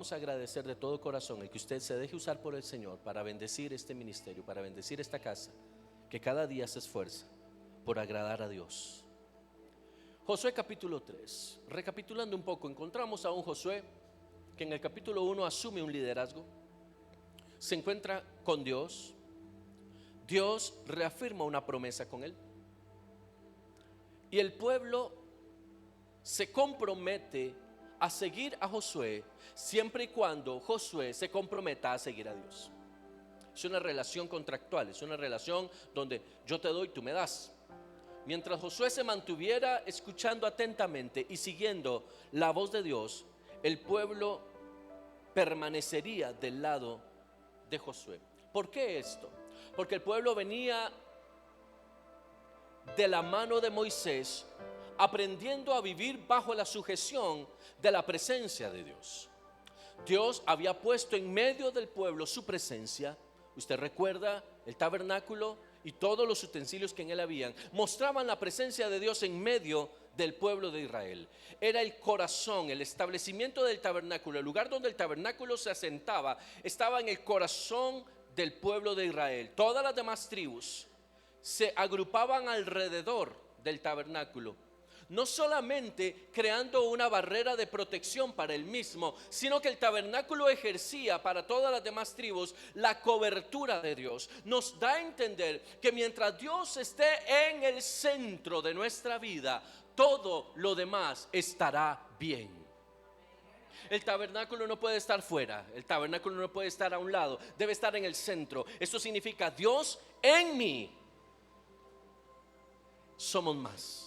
vamos a agradecer de todo corazón el que usted se deje usar por el Señor para bendecir este ministerio, para bendecir esta casa, que cada día se esfuerza por agradar a Dios. Josué capítulo 3, recapitulando un poco, encontramos a un Josué que en el capítulo 1 asume un liderazgo, se encuentra con Dios, Dios reafirma una promesa con él y el pueblo se compromete a seguir a Josué siempre y cuando Josué se comprometa a seguir a Dios. Es una relación contractual, es una relación donde yo te doy, tú me das. Mientras Josué se mantuviera escuchando atentamente y siguiendo la voz de Dios, el pueblo permanecería del lado de Josué. ¿Por qué esto? Porque el pueblo venía de la mano de Moisés, aprendiendo a vivir bajo la sujeción de la presencia de Dios. Dios había puesto en medio del pueblo su presencia. Usted recuerda el tabernáculo y todos los utensilios que en él habían mostraban la presencia de Dios en medio del pueblo de Israel. Era el corazón, el establecimiento del tabernáculo, el lugar donde el tabernáculo se asentaba, estaba en el corazón del pueblo de Israel. Todas las demás tribus se agrupaban alrededor del tabernáculo, no solamente creando una barrera de protección para el mismo, sino que el tabernáculo ejercía para todas las demás tribus la cobertura de Dios. Nos da a entender que mientras Dios esté en el centro de nuestra vida, todo lo demás estará bien. El tabernáculo no puede estar fuera, el tabernáculo no puede estar a un lado, debe estar en el centro. Eso significa Dios en mí. Somos más.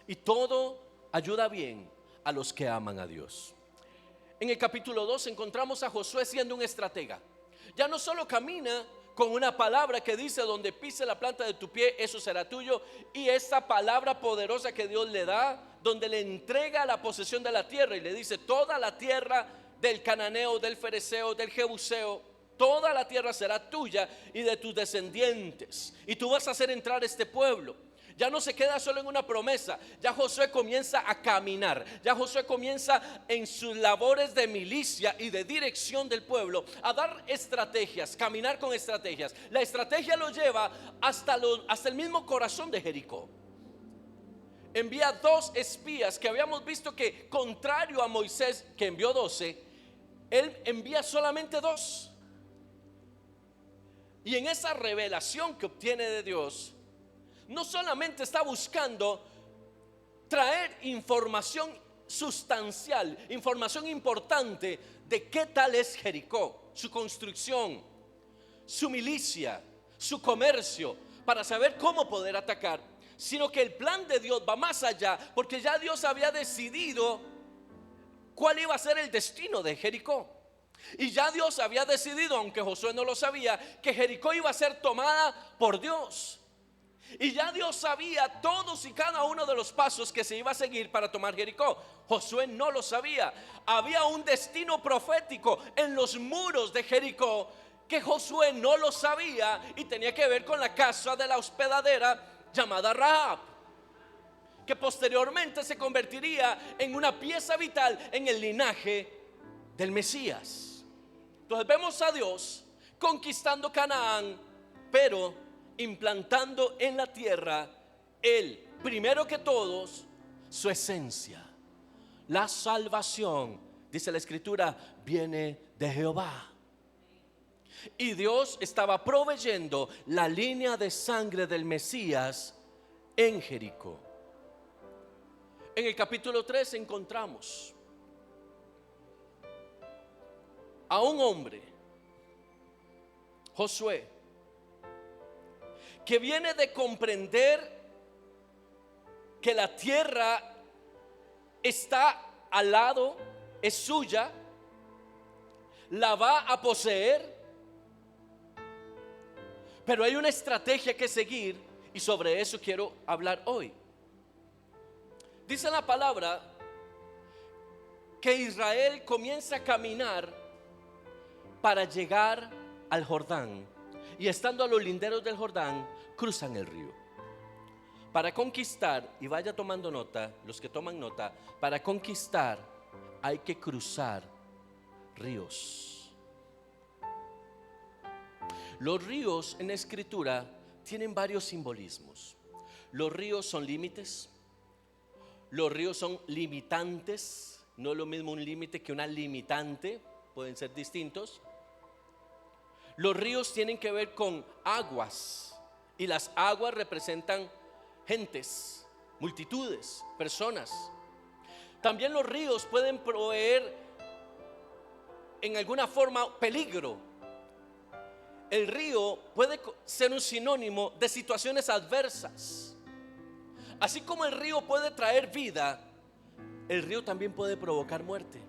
Y todo ayuda bien a los que aman a Dios. En el capítulo 2 encontramos a Josué siendo un estratega. Ya no solo camina con una palabra que dice: donde pise la planta de tu pie, eso será tuyo. Y esta palabra poderosa que Dios le da, donde le entrega la posesión de la tierra y le dice: toda la tierra del cananeo, del fereceo, del jebuseo, toda la tierra será tuya y de tus descendientes. Y tú vas a hacer entrar este pueblo. Ya no se queda solo en una promesa. Ya Josué comienza a caminar. Ya Josué comienza en sus labores de milicia y de dirección del pueblo a dar estrategias, caminar con estrategias. La estrategia lo lleva hasta el mismo corazón de Jericó. Envía 2 espías que habíamos visto que, contrario a Moisés, que envió 12, él envía solamente 2. Y en esa revelación que obtiene de Dios, no solamente está buscando traer información sustancial, información importante de qué tal es Jericó, su construcción, su milicia, su comercio, para saber cómo poder atacar, sino que el plan de Dios va más allá, porque ya Dios había decidido cuál iba a ser el destino de Jericó. Y ya Dios había decidido, aunque Josué no lo sabía, que Jericó iba a ser tomada por Dios. Y ya Dios sabía todos y cada uno de los pasos que se iba a seguir para tomar Jericó. Josué no lo sabía. Había un destino profético en los muros de Jericó que Josué no lo sabía, y tenía que ver con la casa de la hospedadera llamada Rahab, que posteriormente se convertiría en una pieza vital en el linaje del Mesías. Entonces vemos a Dios conquistando Canaán, pero implantando en la tierra, Él, primero que todos, su esencia. La salvación, dice la Escritura, viene de Jehová. Y Dios estaba proveyendo la línea de sangre del Mesías en Jericó. En el capítulo 3 encontramos a un hombre, Josué, que viene de comprender que la tierra está al lado, es suya, la va a poseer, pero hay una estrategia que seguir, y sobre eso quiero hablar hoy. Dice la palabra que Israel comienza a caminar para llegar al Jordán, y estando a los linderos del Jordán, cruzan el río para conquistar. Y vaya tomando nota, los que toman nota, para conquistar hay que cruzar ríos. Los ríos en la Escritura tienen varios simbolismos. Los ríos son límites, los ríos son limitantes. No es lo mismo un límite que una limitante, pueden ser distintos. Los ríos tienen que ver con aguas, y las aguas representan gentes, multitudes, personas. También los ríos pueden proveer en alguna forma peligro. El río puede ser un sinónimo de situaciones adversas. Así como el río puede traer vida, el río también puede provocar muerte.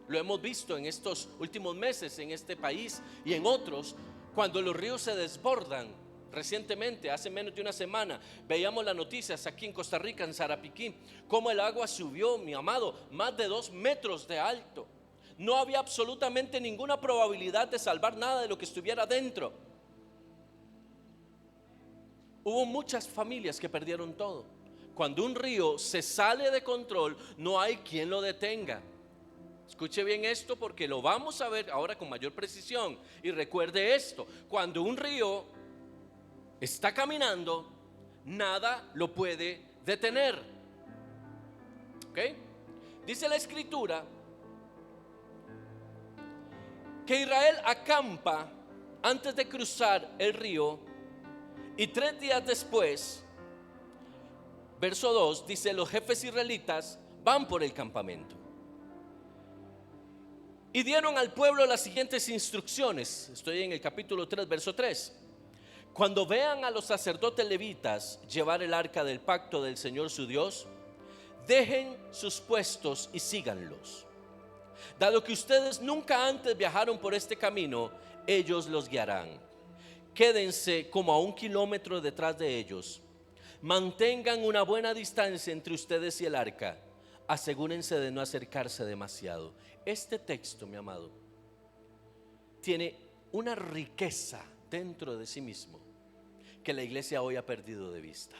Lo hemos visto en estos últimos meses en este país y en otros, cuando los ríos se desbordan. Recientemente, hace menos de una semana, veíamos las noticias aquí en Costa Rica, en Sarapiquí, cómo el agua subió, mi amado, más de 2 metros de alto. No había absolutamente ninguna probabilidad de salvar nada de lo que estuviera dentro. Hubo muchas familias que perdieron todo. Cuando un río se sale de control, no hay quien lo detenga. Escuche bien esto, porque lo vamos a ver ahora con mayor precisión. Y recuerde esto: cuando un río está caminando, nada lo puede detener. ¿Ok? Dice la Escritura que Israel acampa antes de cruzar el río, y 3 días después, verso 2, dice: los jefes israelitas van por el campamento y dieron al pueblo las siguientes instrucciones. Estoy en el capítulo 3, verso 3. Cuando vean a los sacerdotes levitas llevar el arca del pacto del Señor su Dios, dejen sus puestos y síganlos. Dado que ustedes nunca antes viajaron por este camino, ellos los guiarán. Quédense como a 1 kilómetro detrás de ellos. Mantengan una buena distancia entre ustedes y el arca. Asegúrense de no acercarse demasiado. Este texto, mi amado, tiene una riqueza dentro de sí mismo que la iglesia hoy ha perdido de vista.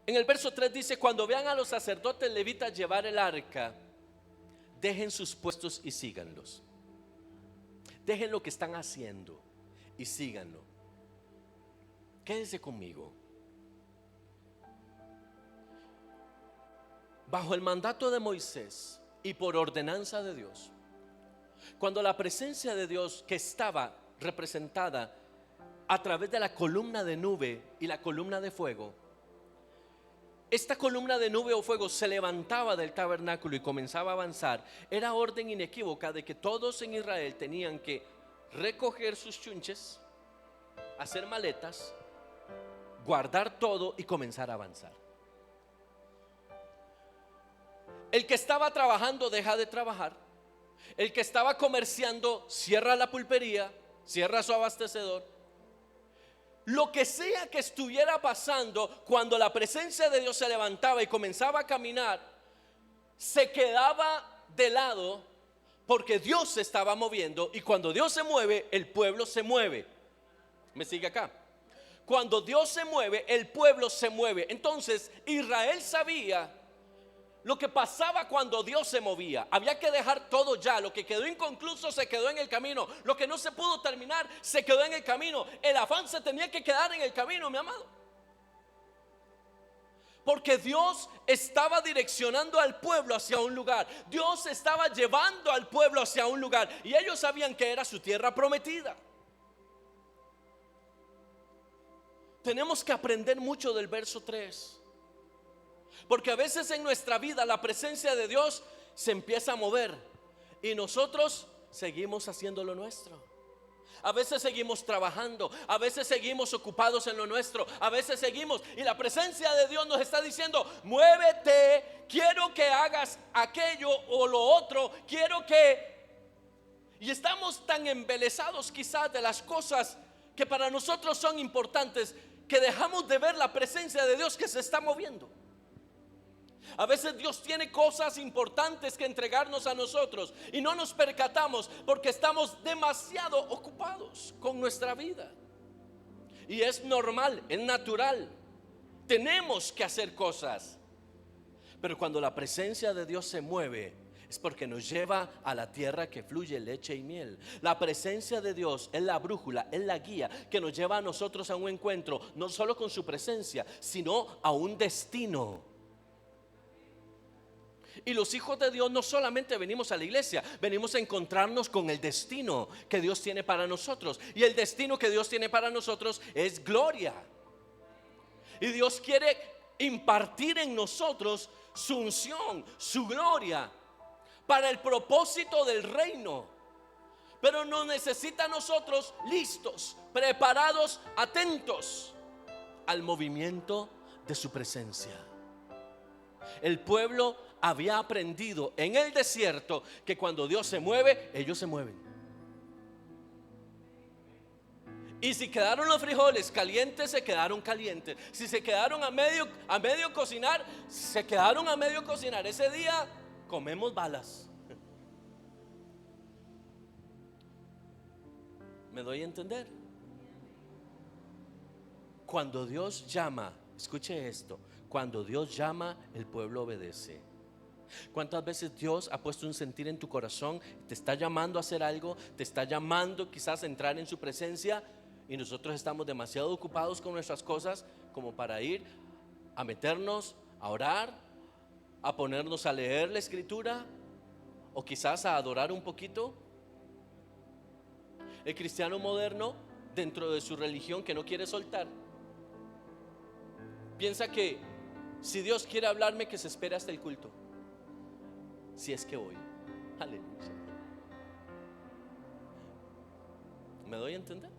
En el verso 3 dice: cuando vean a los sacerdotes levitas llevar el arca, dejen sus puestos y síganlos. Dejen lo que están haciendo y síganlo. Quédese conmigo. Bajo el mandato de Moisés y por ordenanza de Dios, cuando la presencia de Dios, que estaba representada a través de la columna de nube y la columna de fuego, esta columna de nube o fuego se levantaba del tabernáculo y comenzaba a avanzar, era orden inequívoca de que todos en Israel tenían que recoger sus chunches, hacer maletas, guardar todo y comenzar a avanzar. El que estaba trabajando deja de trabajar. El que estaba comerciando cierra la pulpería, cierra su abastecedor. Lo que sea que estuviera pasando, cuando la presencia de Dios se levantaba y comenzaba a caminar, se quedaba de lado, porque Dios se estaba moviendo. Y cuando Dios se mueve, el pueblo se mueve. ¿Me sigue acá? Cuando Dios se mueve, el pueblo se mueve. Entonces Israel sabía lo que pasaba cuando Dios se movía. Había que dejar todo ya. Lo que quedó inconcluso se quedó en el camino. Lo que no se pudo terminar se quedó en el camino. El afán se tenía que quedar en el camino, mi amado, porque Dios estaba direccionando al pueblo hacia un lugar. Dios estaba llevando al pueblo hacia un lugar, y ellos sabían que era su tierra prometida. Tenemos que aprender mucho del verso 3. Porque a veces en nuestra vida la presencia de Dios se empieza a mover y nosotros seguimos haciendo lo nuestro. A veces seguimos trabajando, a veces seguimos ocupados en lo nuestro, a veces seguimos, y la presencia de Dios nos está diciendo: muévete, quiero que hagas aquello o lo otro, quiero que... Y estamos tan embelesados quizás de las cosas que para nosotros son importantes, que dejamos de ver la presencia de Dios que se está moviendo. A veces Dios tiene cosas importantes que entregarnos a nosotros y no nos percatamos porque estamos demasiado ocupados con nuestra vida. Y es normal, es natural. Tenemos que hacer cosas. Pero cuando la presencia de Dios se mueve, es porque nos lleva a la tierra que fluye leche y miel. La presencia de Dios es la brújula, es la guía que nos lleva a nosotros a un encuentro, no solo con su presencia, sino a un destino. Y los hijos de Dios no solamente venimos a la iglesia, venimos a encontrarnos con el destino que Dios tiene para nosotros. Y el destino que Dios tiene para nosotros es gloria. Y Dios quiere impartir en nosotros su unción, su gloria, para el propósito del reino. Pero nos necesita a nosotros listos, preparados, atentos al movimiento de su presencia. El pueblo había aprendido en el desierto que cuando Dios se mueve, ellos se mueven. Y si quedaron los frijoles calientes, se quedaron calientes. Si se quedaron a medio cocinar, se quedaron a medio cocinar. Ese día comemos balas. ¿Me doy a entender? Cuando Dios llama, escuche esto, cuando Dios llama, el pueblo obedece. ¿Cuántas veces Dios ha puesto un sentir en tu corazón? Te está llamando a hacer algo, te está llamando quizás a entrar en su presencia, y nosotros estamos demasiado ocupados con nuestras cosas como para ir a meternos a orar, a ponernos a leer la escritura, o quizás a adorar un poquito. El cristiano moderno, dentro de su religión que no quiere soltar, piensa que si Dios quiere hablarme, que se espere hasta el culto, si es que voy. Aleluya. ¿Me doy a entender?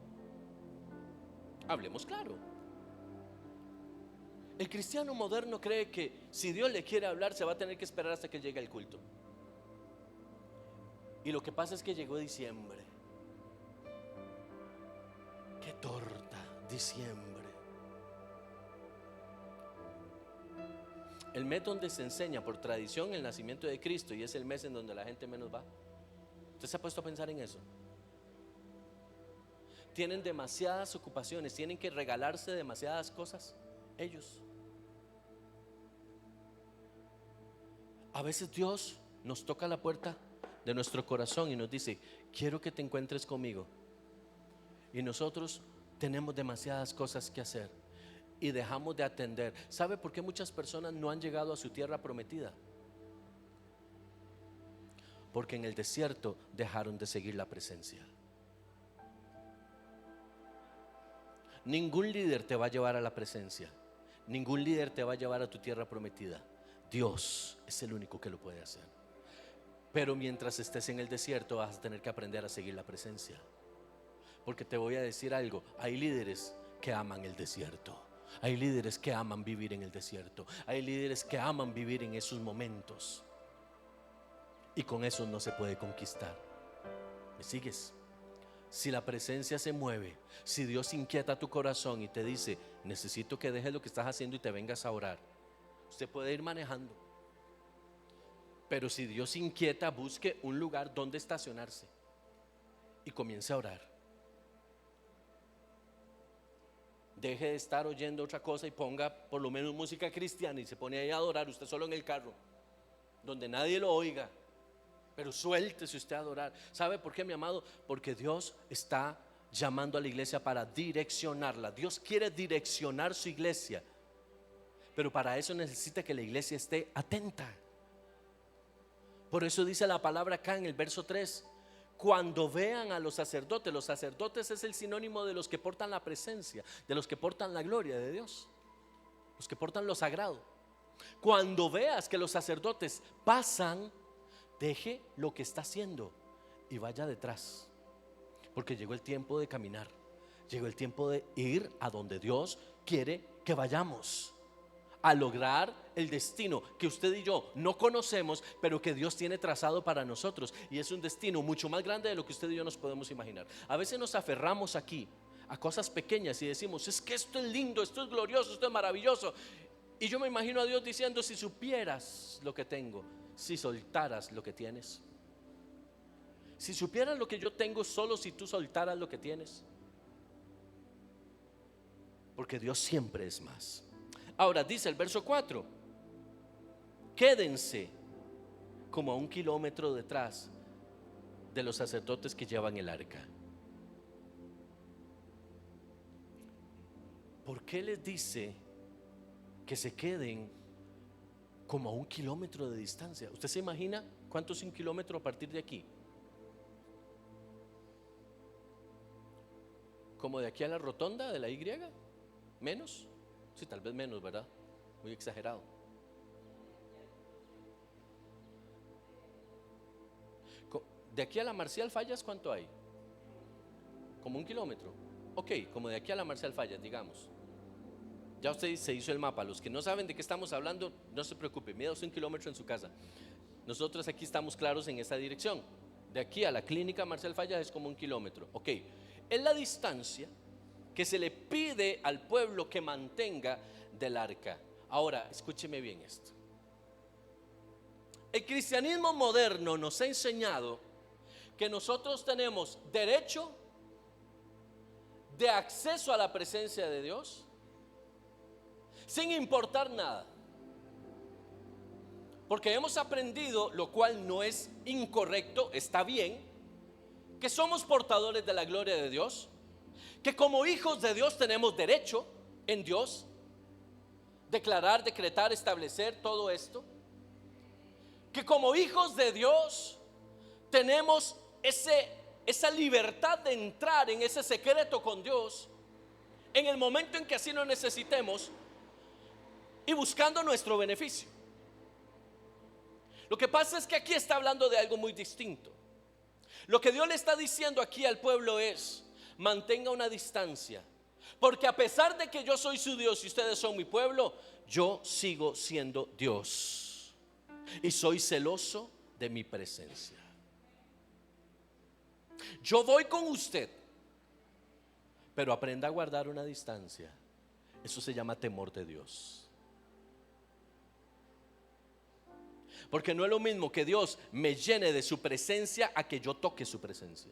Hablemos claro. El cristiano moderno cree que si Dios le quiere hablar, se va a tener que esperar hasta que llegue el culto. Y lo que pasa es que llegó diciembre. ¡Qué torta! Diciembre. El mes donde se enseña por tradición el nacimiento de Cristo, y es el mes en donde la gente menos va. ¿Usted se ha puesto a pensar en eso? Tienen demasiadas ocupaciones, tienen que regalarse demasiadas cosas ellos. A veces Dios nos toca la puerta de nuestro corazón y nos dice: quiero que te encuentres conmigo. Y nosotros tenemos demasiadas cosas que hacer y dejamos de atender. ¿Sabe por qué muchas personas no han llegado a su tierra prometida? Porque en el desierto dejaron de seguir la presencia. Ningún líder te va a llevar a la presencia. Ningún líder te va a llevar a tu tierra prometida. Dios es el único que lo puede hacer. Pero mientras estés en el desierto, vas a tener que aprender a seguir la presencia. Porque te voy a decir algo: hay líderes que aman el desierto. Hay líderes que aman vivir en el desierto. Hay líderes que aman vivir en esos momentos. Y con eso no se puede conquistar. ¿Me sigues? Si la presencia se mueve, si Dios inquieta tu corazón y te dice: necesito que dejes lo que estás haciendo y te vengas a orar, usted puede ir manejando. Pero si Dios inquieta, busque un lugar donde estacionarse y comience a orar. Deje de estar oyendo otra cosa y ponga por lo menos música cristiana y se pone ahí a adorar usted solo en el carro, donde nadie lo oiga. Pero suéltese usted a adorar. ¿Sabe por qué, mi amado? Porque Dios está llamando a la iglesia para direccionarla. Dios quiere direccionar su iglesia, pero para eso necesita que la iglesia esté atenta. Por eso dice la palabra acá en el verso 3: cuando vean a los sacerdotes es el sinónimo de los que portan la presencia, de los que portan la gloria de Dios, los que portan lo sagrado. Cuando veas que los sacerdotes pasan, deje lo que está haciendo y vaya detrás, porque llegó el tiempo de caminar, llegó el tiempo de ir a donde Dios quiere que vayamos, a lograr el destino que usted y yo no conocemos, pero que Dios tiene trazado para nosotros. Y es un destino mucho más grande de lo que usted y yo nos podemos imaginar. A veces nos aferramos aquí a cosas pequeñas y decimos: es que esto es lindo, esto es glorioso, esto es maravilloso. Y yo me imagino a Dios diciendo: si supieras lo que tengo, si soltaras lo que tienes, si supieras lo que yo tengo, solo si tú soltaras lo que tienes. Porque Dios siempre es más. Ahora dice el verso 4 quédense como a 1 kilómetro detrás de los sacerdotes que llevan el arca. ¿Por qué les dice que se queden como a 1 kilómetro de distancia? ¿Usted se imagina cuánto es 1 kilómetro a partir de aquí? ¿Como de aquí a la rotonda de la Y? ¿Menos? Sí, tal vez menos, ¿verdad? Muy exagerado. ¿De aquí a la Marcial Fallas cuánto hay? ¿Como 1 kilómetro? Ok, como de aquí a la Marcial Fallas, digamos. Ya usted se hizo el mapa. Los que no saben de qué estamos hablando, no se preocupe, mida 1 kilómetro en su casa. Nosotros aquí estamos claros en esa dirección. De aquí a la clínica Marcial Fallas es como 1 kilómetro. Ok, es la distancia que se le pide al pueblo que mantenga del arca. Ahora, escúcheme bien esto. El cristianismo moderno nos ha enseñado que nosotros tenemos derecho de acceso a la presencia de Dios sin importar nada. Porque hemos aprendido, lo cual no es incorrecto, está bien, que somos portadores de la gloria de Dios, que como hijos de Dios tenemos derecho en Dios, declarar, decretar, establecer todo esto, que como hijos de Dios tenemos esa libertad de entrar en ese secreto con Dios en el momento en que así lo necesitemos y buscando nuestro beneficio. Lo que pasa es que aquí está hablando de algo muy distinto. Lo que Dios le está diciendo aquí al pueblo es: mantenga una distancia, porque a pesar de que yo soy su Dios y ustedes son mi pueblo, yo sigo siendo Dios y soy celoso de mi presencia. Yo voy con usted, pero aprenda a guardar una distancia. Eso se llama temor de Dios. Porque no es lo mismo que Dios me llene de su presencia a que yo toque su presencia.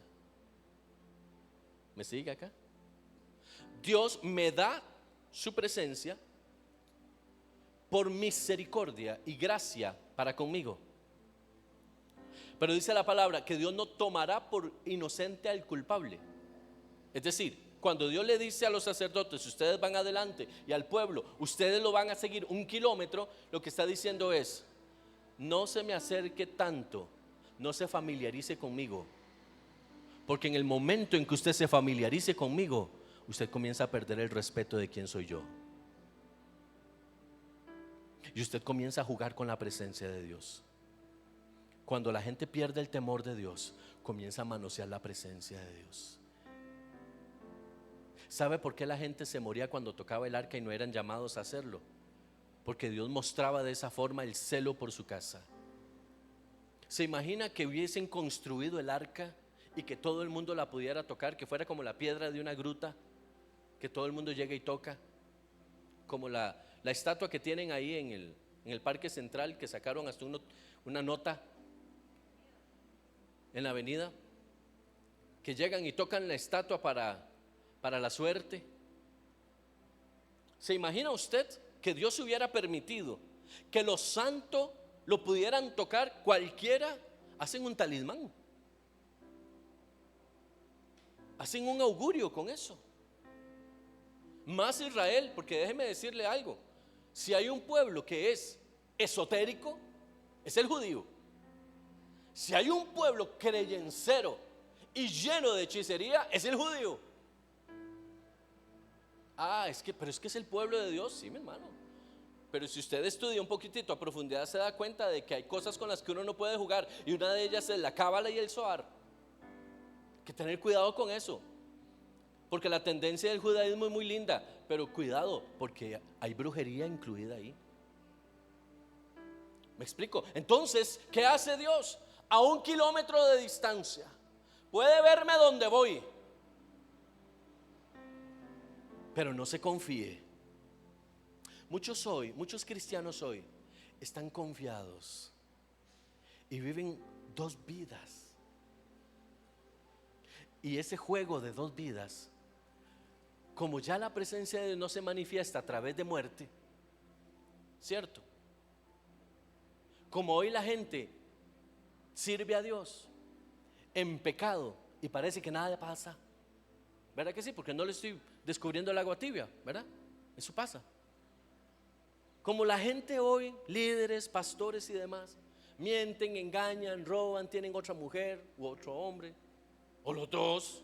¿Me sigue acá? Dios me da su presencia por misericordia y gracia para conmigo. Pero dice la palabra que Dios no tomará por inocente al culpable. Es decir, cuando Dios le dice a los sacerdotes: ustedes van adelante, y al pueblo: ustedes lo van a seguir 1 kilómetro, lo que está diciendo es: no se me acerque tanto, no se familiarice conmigo, porque en el momento en que usted se familiarice conmigo, usted comienza a perder el respeto de quién soy yo, y usted comienza a jugar con la presencia de Dios. Cuando la gente pierde el temor de Dios, comienza a manosear la presencia de Dios. ¿Sabe por qué la gente se moría cuando tocaba el arca y no eran llamados a hacerlo? Porque Dios mostraba de esa forma el celo por su casa. ¿Se imagina que hubiesen construido el arca y que todo el mundo la pudiera tocar? Que fuera como la piedra de una gruta, que todo el mundo llega y toca. Como la estatua que tienen ahí en el Parque Central, que sacaron hasta una nota en la avenida, que llegan y tocan la estatua para la suerte. ¿Se imagina usted que Dios hubiera permitido que los santos lo pudieran tocar? Cualquiera hacen un talismán, hacen un augurio con eso. Más Israel, porque déjeme decirle algo: si hay un pueblo que es esotérico, es el judío. Si hay un pueblo creyencero y lleno de hechicería, es el judío. Pero es que es el pueblo de Dios. Sí, mi hermano. Pero si usted estudia un poquitito a profundidad, se da cuenta de que hay cosas con las que uno no puede jugar, y una de ellas es la cábala y el zohar. Hay que tener cuidado con eso, porque la tendencia del judaísmo es muy linda, pero cuidado, porque hay brujería incluida ahí. ¿Me explico? Entonces, ¿qué hace Dios? A 1 kilómetro de distancia, puede verme donde voy, pero no se confíe. Muchos cristianos hoy están confiados y viven 2 vidas. Y ese juego de 2 vidas, como ya la presencia de Dios no se manifiesta a través de muerte, ¿cierto? Como hoy la gente sirve a Dios en pecado y parece que nada pasa. ¿Verdad que sí? Porque no le estoy descubriendo el agua tibia, ¿verdad? Eso pasa. Como la gente hoy, líderes, pastores y demás, mienten, engañan, roban, tienen otra mujer u otro hombre, o los dos.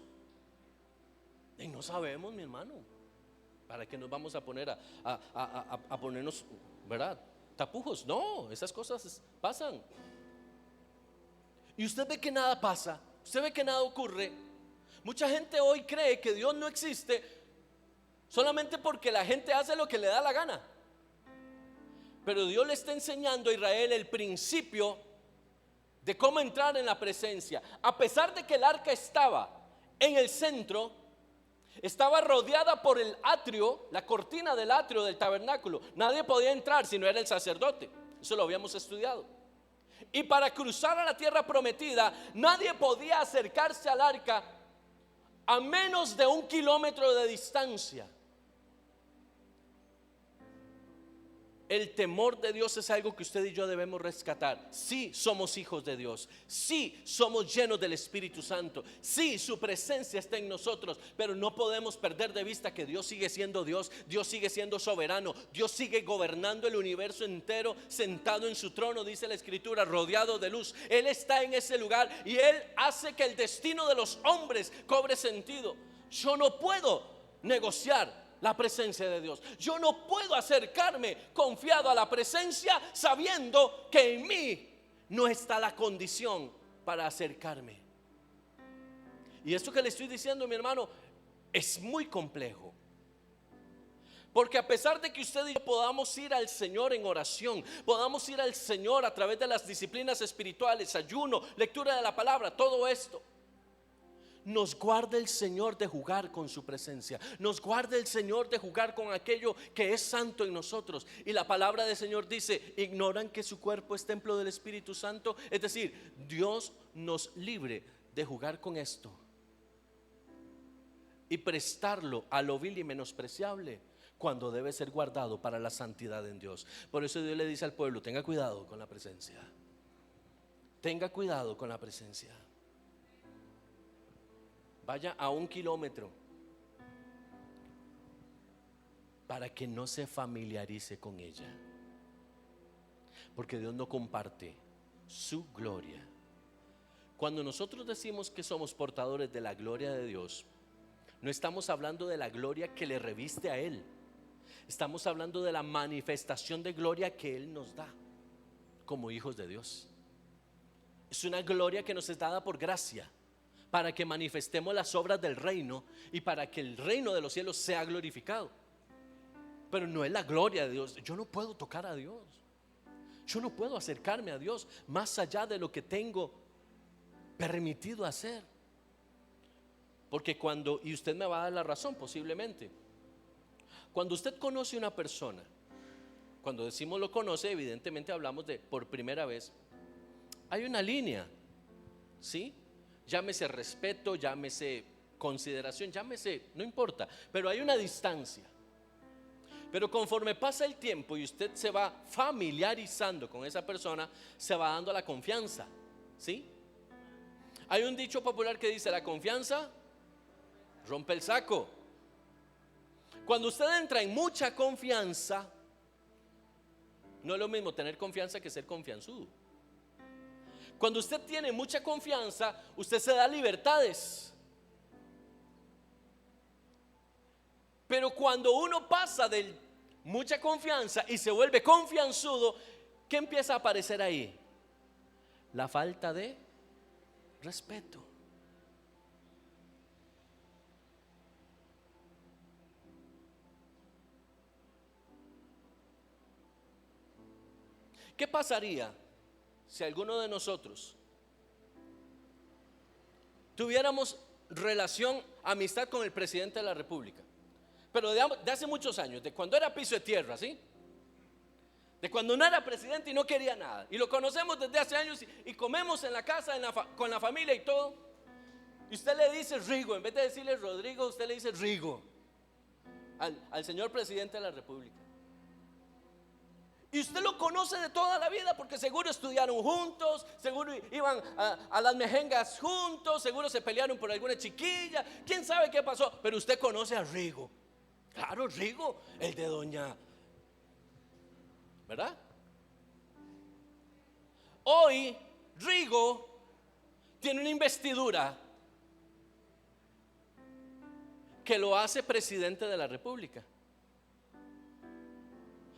Y no sabemos, mi hermano, ¿para qué nos vamos a poner a ponernos, ¿verdad?, tapujos? No, esas cosas pasan. Y usted ve que nada pasa, usted ve que nada ocurre. Mucha gente hoy cree que Dios no existe solamente porque la gente hace lo que le da la gana. Pero Dios le está enseñando a Israel el principio de cómo entrar en la presencia. A pesar de que el arca estaba en el centro, estaba rodeada por el atrio, la cortina del atrio del tabernáculo. Nadie podía entrar si no era el sacerdote. Eso lo habíamos estudiado. Y para cruzar a la tierra prometida, nadie podía acercarse al arca a menos de 1 kilómetro de distancia. El temor de Dios es algo que usted y yo debemos rescatar. Sí, somos hijos de Dios. Sí, somos llenos del Espíritu Santo. Sí, su presencia está en nosotros. Pero no podemos perder de vista que Dios sigue siendo Dios. Dios sigue siendo soberano. Dios sigue gobernando el universo entero, sentado en su trono, dice la Escritura, rodeado de luz. Él está en ese lugar y Él hace que el destino de los hombres cobre sentido. Yo no puedo negociar la presencia de Dios. Yo no puedo acercarme confiado a la presencia sabiendo que en mí no está la condición para acercarme. Y esto que le estoy diciendo, mi hermano, es muy complejo. Porque a pesar de que usted y yo podamos ir al Señor en oración, podamos ir al Señor a través de las disciplinas espirituales, ayuno, lectura de la palabra, todo esto, nos guarda el Señor de jugar con su presencia. Nos guarda el Señor de jugar con aquello que es santo en nosotros. Y la palabra del Señor dice: ignoran que su cuerpo es templo del Espíritu Santo. Es decir, Dios nos libre de jugar con esto y prestarlo a lo vil y menospreciable, cuando debe ser guardado para la santidad en Dios. Por eso Dios le dice al pueblo: tenga cuidado con la presencia. Tenga cuidado con la presencia. Vaya a 1 kilómetro para que no se familiarice con ella, porque Dios no comparte su gloria. Cuando nosotros decimos que somos portadores de la gloria de Dios, no estamos hablando de la gloria que le reviste a Él. Estamos hablando de la manifestación de gloria que Él nos da como hijos de Dios. Es una gloria que nos es dada por gracia, para que manifestemos las obras del reino y para que el reino de los cielos sea glorificado. Pero no es la gloria de Dios. Yo no puedo tocar a Dios. Yo no puedo acercarme a Dios más allá de lo que tengo permitido hacer. Porque cuando, y usted me va a dar la razón posiblemente, cuando usted conoce a una persona, cuando decimos lo conoce, evidentemente hablamos de por primera vez, hay una línea, ¿sí? Llámese respeto, llámese consideración, llámese, no importa, pero hay una distancia. Pero conforme pasa el tiempo y usted se va familiarizando con esa persona, se va dando la confianza, ¿sí? Hay un dicho popular que dice: la confianza rompe el saco. Cuando usted entra en mucha confianza, no es lo mismo tener confianza que ser confianzudo. Cuando usted tiene mucha confianza, usted se da libertades. Pero cuando uno pasa de mucha confianza y se vuelve confianzudo, ¿qué empieza a aparecer ahí? La falta de respeto. ¿Qué pasaría si alguno de nosotros tuviéramos relación, amistad con el presidente de la República, pero de hace muchos años, de cuando era piso de tierra, ¿sí? De cuando no era presidente y no quería nada, y lo conocemos desde hace años y comemos en la casa con la familia y todo, y usted le dice Rigo, en vez de decirle Rodrigo, usted le dice Rigo al señor presidente de la República. Y usted lo conoce de toda la vida porque seguro estudiaron juntos, seguro iban a las mejengas juntos, seguro se pelearon por alguna chiquilla, quién sabe qué pasó, pero usted conoce a Rigo. Claro, Rigo, el de doña, ¿verdad? Hoy Rigo tiene una investidura que lo hace presidente de la República.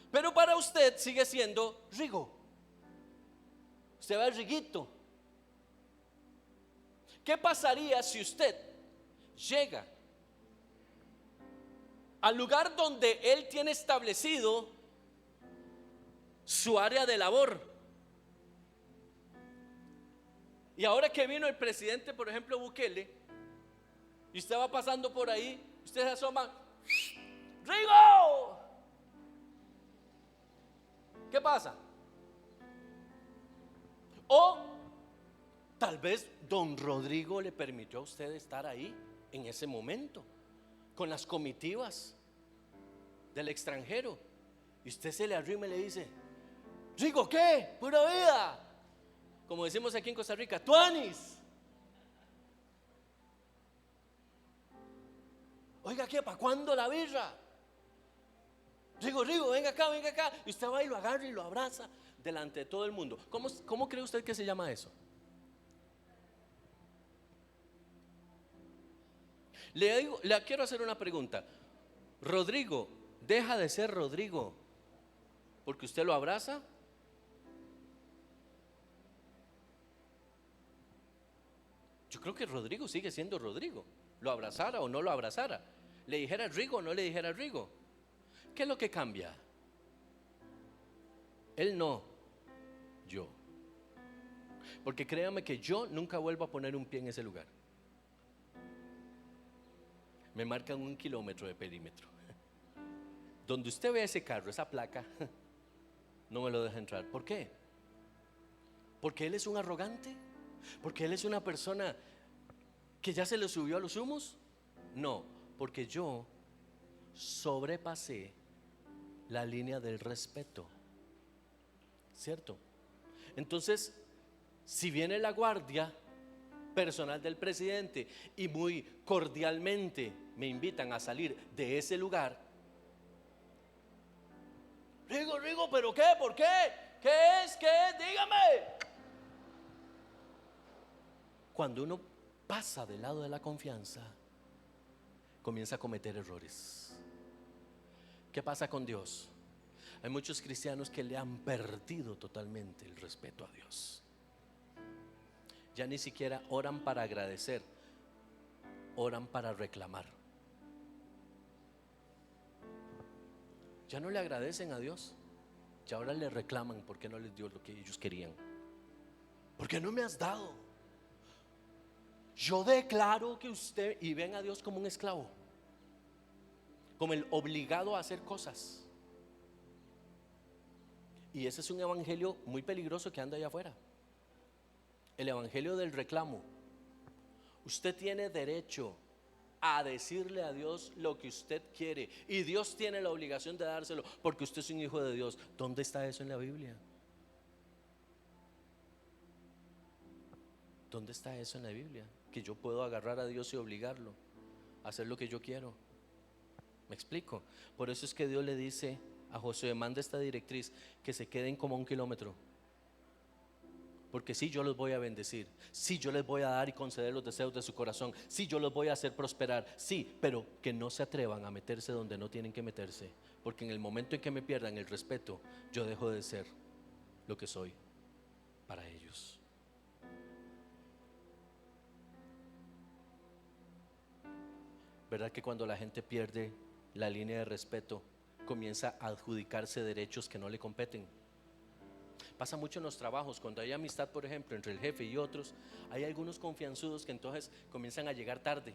Pero para usted sigue siendo Rigo. Usted va Riguito. ¿Qué pasaría si usted llega al lugar donde él tiene establecido su área de labor? Y ahora que vino el presidente, por ejemplo, Bukele, y usted va pasando por ahí, usted se asoma, ¡Rigo! ¿Qué pasa? O tal vez don Rodrigo le permitió a usted estar ahí en ese momento con las comitivas del extranjero, y usted se le arrima y le dice, Rigo, ¿qué? Pura vida. Como decimos aquí en Costa Rica, tuanis. Oiga, ¿qué? ¿Para cuándo la birra? Rigo, venga acá, venga acá. Y usted va y lo agarra y lo abraza delante de todo el mundo. ¿Cómo cree usted que se llama eso? Le quiero hacer una pregunta. Rodrigo deja de ser Rodrigo porque usted lo abraza. Yo creo que Rodrigo sigue siendo Rodrigo, lo abrazara o no lo abrazara, le dijera Rigo o no le dijera Rigo. ¿Qué es lo que cambia? Él no, yo. Porque créame que yo nunca vuelvo a poner un pie en ese lugar. Me marcan 1 kilómetro de perímetro. Donde usted ve ese carro, esa placa, no me lo deja entrar. ¿Por qué? Porque él es un arrogante, porque él es una persona que ya se le subió a los humos. No, porque yo sobrepasé la línea del respeto, ¿cierto? Entonces, si viene la guardia personal del presidente y muy cordialmente me invitan a salir de ese lugar, Rigo, ¿pero qué? ¿Por qué? ¿Qué es? Dígame. Cuando uno pasa del lado de la confianza, comienza a cometer errores. ¿Qué pasa con Dios? Hay muchos cristianos que le han perdido totalmente el respeto a Dios. Ya ni siquiera oran para agradecer, oran para reclamar. Ya no le agradecen a Dios, ya ahora le reclaman porque no les dio lo que ellos querían. ¿Por qué no me has dado? Yo declaro que usted, y ven a Dios como un esclavo, como el obligado a hacer cosas. Y ese es un evangelio muy peligroso que anda allá afuera. El evangelio del reclamo. Usted tiene derecho a decirle a Dios lo que usted quiere, y Dios tiene la obligación de dárselo porque usted es un hijo de Dios. ¿Dónde está eso en la Biblia? ¿Dónde está eso en la Biblia? Que yo puedo agarrar a Dios y obligarlo a hacer lo que yo quiero. ¿Me explico? Por eso es que Dios le dice a Josué, manda esta directriz, que se queden como 1 kilómetro. Porque sí, yo los voy a bendecir, sí, yo les voy a dar y conceder los deseos de su corazón, sí, yo los voy a hacer prosperar, sí, pero que no se atrevan a meterse donde no tienen que meterse, porque en el momento en que me pierdan el respeto, yo dejo de ser lo que soy para ellos. ¿Verdad que cuando la gente pierde la línea de respeto, comienza a adjudicarse derechos que no le competen? Pasa mucho en los trabajos, cuando hay amistad, por ejemplo, entre el jefe y otros, hay algunos confianzudos que entonces comienzan a llegar tarde.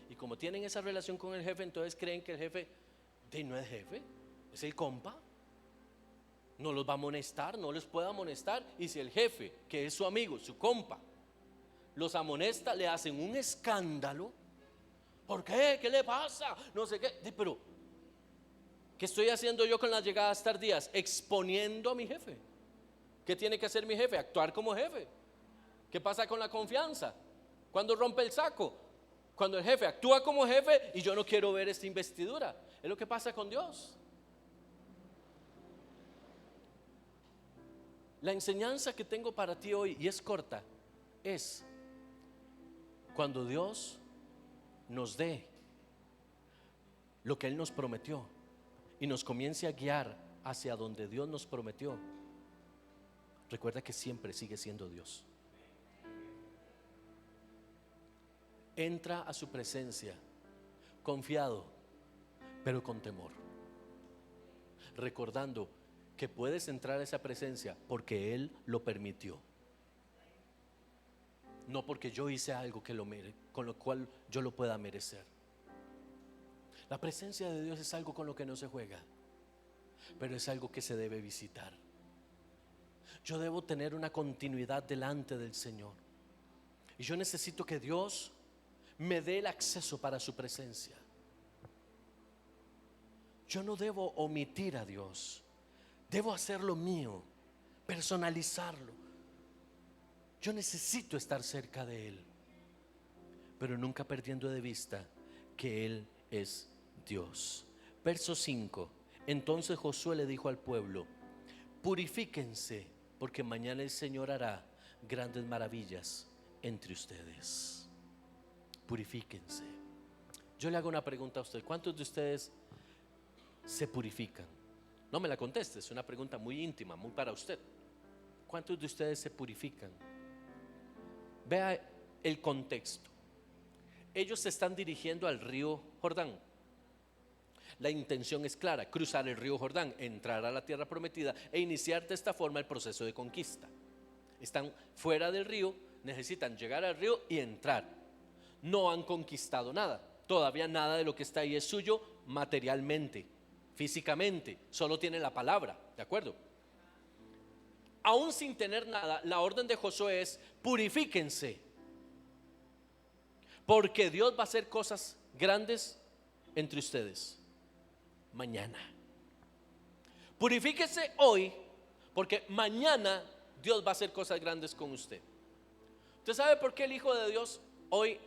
Y como tienen esa relación con el jefe, entonces creen que el jefe no es jefe, es el compa. No los va a amonestar, no les puede amonestar. Y si el jefe, que es su amigo, su compa, los amonesta, le hacen un escándalo. ¿Por qué? ¿Qué le pasa? No sé qué. Pero ¿Qué estoy haciendo yo con las llegadas tardías? Exponiendo a mi jefe. ¿Qué tiene que hacer mi jefe? Actuar como jefe. ¿Qué pasa con la confianza? Cuando rompe el saco, cuando el jefe actúa como jefe y yo no quiero ver esta investidura. Es lo que pasa con Dios. La enseñanza que tengo para ti hoy, y es corta, es cuando Dios nos dé lo que Él nos prometió y nos comience a guiar hacia donde Dios nos prometió. Recuerda que siempre sigue siendo Dios. Entra a su presencia confiado, pero con temor, recordando que puedes entrar a esa presencia porque Él lo permitió, no porque yo hice algo con lo cual yo lo pueda merecer. La presencia de Dios es algo con lo que no se juega, pero es algo que se debe visitar. Yo debo tener una continuidad delante del Señor, y yo necesito que Dios me dé el acceso para su presencia. Yo no debo omitir a Dios, debo hacerlo mío, personalizarlo. Yo necesito estar cerca de Él, pero nunca perdiendo de vista que Él es Dios. Verso 5. Entonces Josué le dijo al pueblo: purifíquense, porque mañana el Señor hará grandes maravillas entre ustedes. Purifíquense. Yo le hago una pregunta a usted: ¿cuántos de ustedes se purifican? No me la conteste, es una pregunta muy íntima, muy para usted. ¿Cuántos de ustedes se purifican? Vea el contexto. Ellos se están dirigiendo al río Jordán. La intención es clara: cruzar el río Jordán, entrar a la tierra prometida e iniciar de esta forma el proceso de conquista. Están fuera del río, necesitan llegar al río y entrar. No han conquistado nada, todavía nada de lo que está ahí es suyo materialmente, físicamente, solo tienen la palabra, ¿de acuerdo? Aún sin tener nada, la orden de Josué es: purifíquense, porque Dios va a hacer cosas grandes entre ustedes mañana. Purifíquese hoy, porque mañana Dios va a hacer cosas grandes con usted. ¿Usted sabe por qué el Hijo de Dios hoy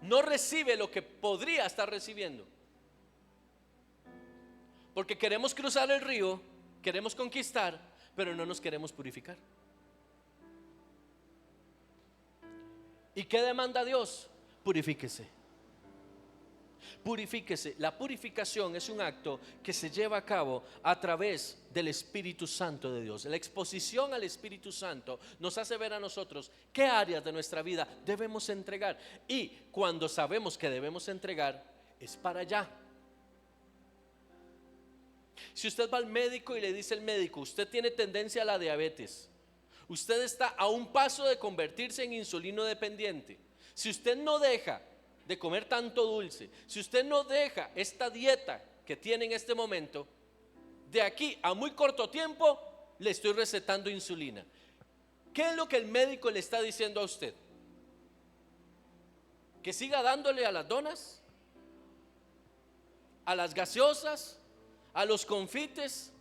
no recibe lo que podría estar recibiendo? Porque queremos cruzar el río, queremos conquistar, pero no nos queremos purificar. ¿Y qué demanda Dios? Purifíquese. Purifíquese. La purificación es un acto que se lleva a cabo a través del Espíritu Santo de Dios. La exposición al Espíritu Santo nos hace ver a nosotros qué áreas de nuestra vida debemos entregar, y cuando sabemos que debemos entregar, es para allá. Si usted va al médico y le dice el médico: usted tiene tendencia a la diabetes, usted está a un paso de convertirse en insulino dependiente, si usted no deja de comer tanto dulce, si usted no deja esta dieta que tiene en este momento, de aquí a muy corto tiempo le estoy recetando insulina. ¿Qué es lo que el médico le está diciendo a usted? ¿Que siga dándole a las donas, a las gaseosas, a los confites?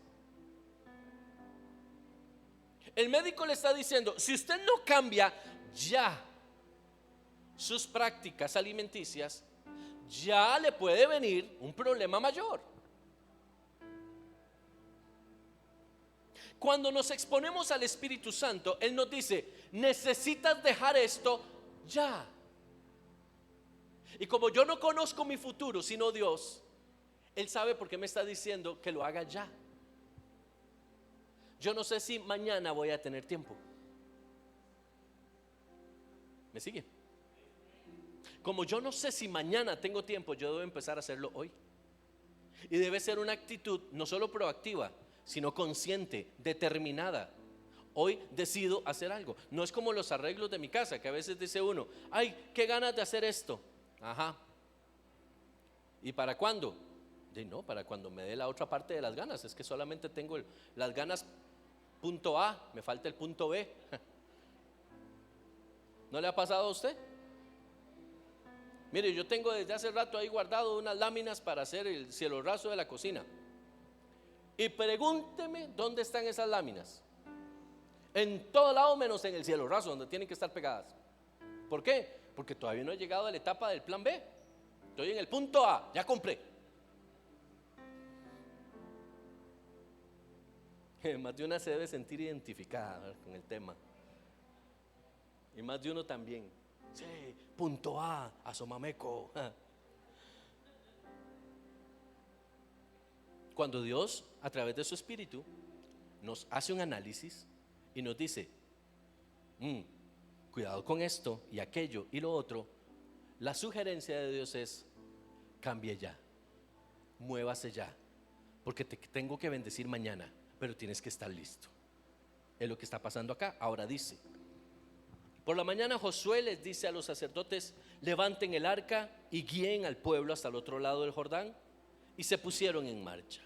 El médico le está diciendo: si usted no cambia ya sus prácticas alimenticias, ya le puede venir un problema mayor. Cuando nos exponemos al Espíritu Santo, Él nos dice: necesitas dejar esto ya. Y como yo no conozco mi futuro sino Dios, Él sabe por qué me está diciendo que lo haga ya. Yo no sé si mañana voy a tener tiempo. ¿Me sigue? Como yo no sé si mañana tengo tiempo, yo debo empezar a hacerlo hoy. Y debe ser una actitud no solo proactiva, sino consciente, determinada. Hoy decido hacer algo. No es como los arreglos de mi casa, que a veces dice uno: ay, qué ganas de hacer esto. Ajá. ¿Y para cuándo? No, para cuando me dé la otra parte de las ganas. Es que solamente tengo las ganas punto A, me falta el punto B. ¿No le ha pasado a usted? Mire, yo tengo desde hace rato ahí guardado unas láminas para hacer el cielo raso de la cocina. Y pregúnteme dónde están esas láminas. En todo lado menos en el cielo raso, donde tienen que estar pegadas. ¿Por qué? Porque todavía no he llegado a la etapa del plan B. Estoy en el punto A, ya compré. Más de una se debe sentir identificada con el tema. Y más de uno también. Sí, punto A, asomameco. Cuando Dios, a través de su Espíritu, nos hace un análisis y nos dice, cuidado con esto y aquello y lo otro, la sugerencia de Dios es: cambie ya, muévase ya, porque te tengo que bendecir mañana, pero tienes que estar listo. Es lo que está pasando acá. Ahora dice: por la mañana Josué les dice a los sacerdotes: levanten el arca y guíen al pueblo hasta el otro lado del Jordán. Y se pusieron en marcha.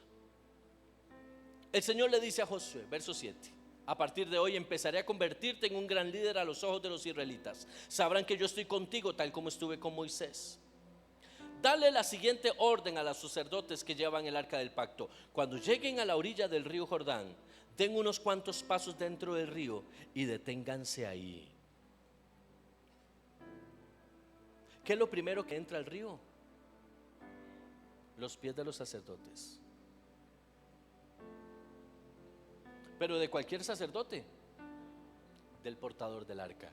El Señor le dice a Josué, verso 7: a partir de hoy empezaré a convertirte en un gran líder a los ojos de los israelitas. Sabrán que yo estoy contigo tal como estuve con Moisés. Dale la siguiente orden a los sacerdotes que llevan el arca del pacto: cuando lleguen a la orilla del río Jordán, den unos cuantos pasos dentro del río y deténganse ahí. ¿Qué es lo primero que entra al río? Los pies de los sacerdotes. Pero de cualquier sacerdote, del portador del arca.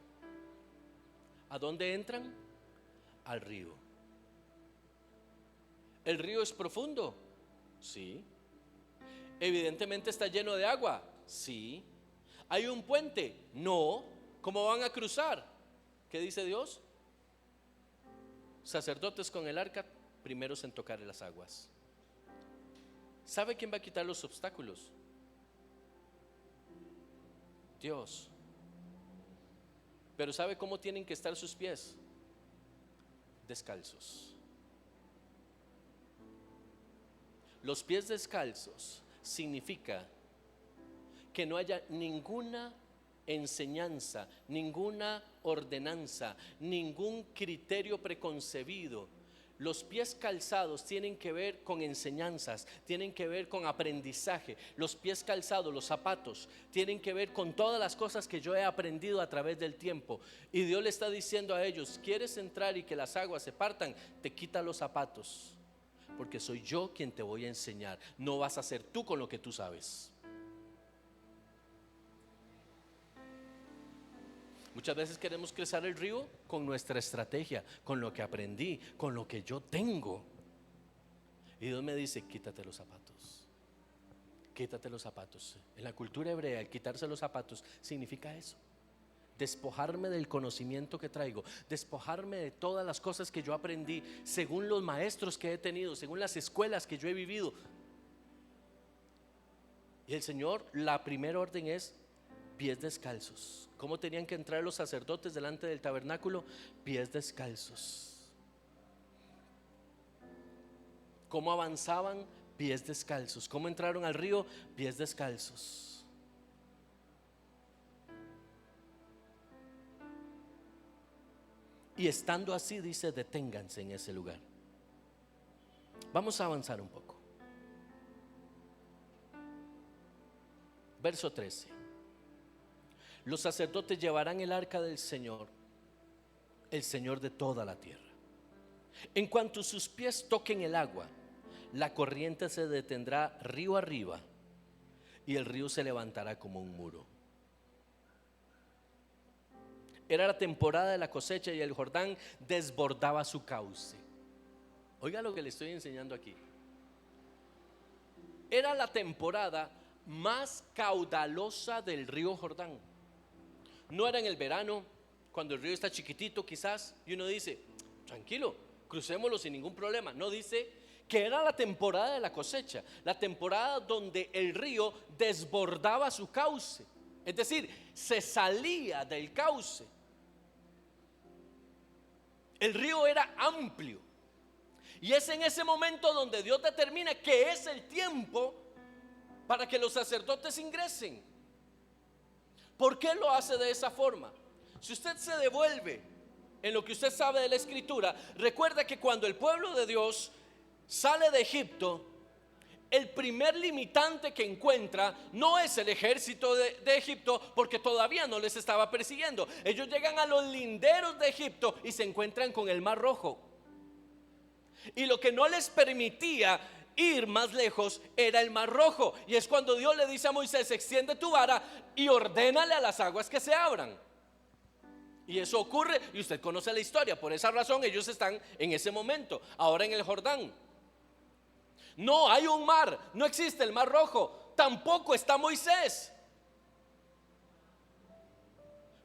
¿A dónde entran? Al río. ¿El río es profundo? Sí. ¿Evidentemente está lleno de agua? Sí. ¿Hay un puente? No. ¿Cómo van a cruzar? ¿Qué dice Dios? Sacerdotes con el arca, primeros en tocar las aguas. ¿Sabe quién va a quitar los obstáculos? Dios. Pero ¿sabe cómo tienen que estar sus pies? Descalzos. Los pies descalzos significa que no haya ninguna enseñanza, ninguna ordenanza, ningún criterio preconcebido. Los pies calzados tienen que ver con enseñanzas, tienen que ver con aprendizaje. Los pies calzados, los zapatos, tienen que ver con todas las cosas que yo he aprendido a través del tiempo. Y Dios le está diciendo a ellos: ¿quieres entrar y que las aguas se partan? Te quita los zapatos, porque soy yo quien te voy a enseñar. No vas a hacer tú con lo que tú sabes. Muchas veces queremos cruzar el río con nuestra estrategia, con lo que aprendí, con lo que yo tengo. Y Dios me dice: quítate los zapatos. Quítate los zapatos. En la cultura hebrea, el quitarse los zapatos significa eso: despojarme del conocimiento que traigo, despojarme de todas las cosas que yo aprendí según los maestros que he tenido, según las escuelas que yo he vivido. Y el Señor, la primera orden es pies descalzos. ¿Cómo tenían que entrar los sacerdotes delante del tabernáculo? Pies descalzos. ¿Cómo avanzaban? Pies descalzos. ¿Cómo entraron al río? Pies descalzos. Y estando así, dice: deténganse en ese lugar. Vamos a avanzar un poco. Verso 13: los sacerdotes llevarán el arca del Señor, el Señor de toda la tierra. En cuanto sus pies toquen el agua, la corriente se detendrá río arriba y el río se levantará como un muro. Era la temporada de la cosecha y el Jordán desbordaba su cauce. Oiga lo que le estoy enseñando aquí. Era la temporada más caudalosa del río Jordán. No era en el verano, cuando el río está chiquitito quizás, y uno dice: tranquilo, crucémoslo sin ningún problema. No, dice que era la temporada de la cosecha, la temporada donde el río desbordaba su cauce, es decir, se salía del cauce. El río era amplio, y es en ese momento donde Dios determina que es el tiempo para que los sacerdotes ingresen. ¿Por qué lo hace de esa forma? Si usted se devuelve en lo que usted sabe de la Escritura, recuerda que cuando el pueblo de Dios sale de Egipto, el primer limitante que encuentra no es el ejército de Egipto, porque todavía no les estaba persiguiendo. Ellos llegan a los linderos de Egipto y se encuentran con el Mar Rojo. Y lo que no les permitía ir más lejos era el Mar Rojo. Y es cuando Dios le dice a Moisés: extiende tu vara y ordénale a las aguas que se abran. Y eso ocurre, y usted conoce la historia. Por esa razón ellos están en ese momento, ahora en el Jordán. No hay un mar, no existe el Mar Rojo, tampoco está Moisés.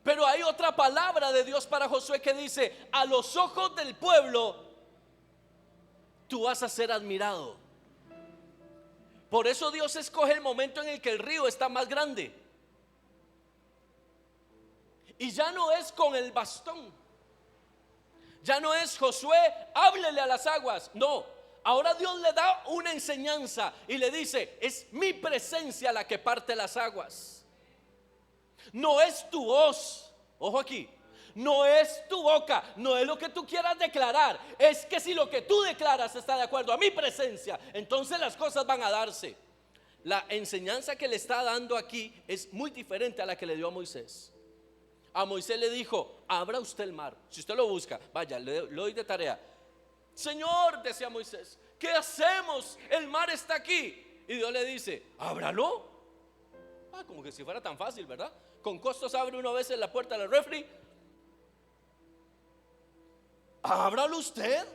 Pero hay otra palabra de Dios para Josué que dice: a los ojos del pueblo tú vas a ser admirado. Por eso Dios escoge el momento en el que el río está más grande. Y ya no es con el bastón, ya no es Josué, háblele a las aguas. No, ahora Dios le da una enseñanza y le dice: es mi presencia la que parte las aguas. No es tu voz, ojo aquí, no es tu boca, no es lo que tú quieras declarar. Es que si lo que tú declaras está de acuerdo a mi presencia, entonces las cosas van a darse. La enseñanza que le está dando aquí es muy diferente a la que le dio a Moisés. A Moisés le dijo: abra usted el mar. Si usted lo busca, vaya, le doy de tarea. Señor, decía Moisés, ¿qué hacemos? El mar está aquí. Y Dios le dice: ábralo. Como que si fuera tan fácil, ¿verdad? Con costos abre uno a veces la puerta del refri. Ábralo usted.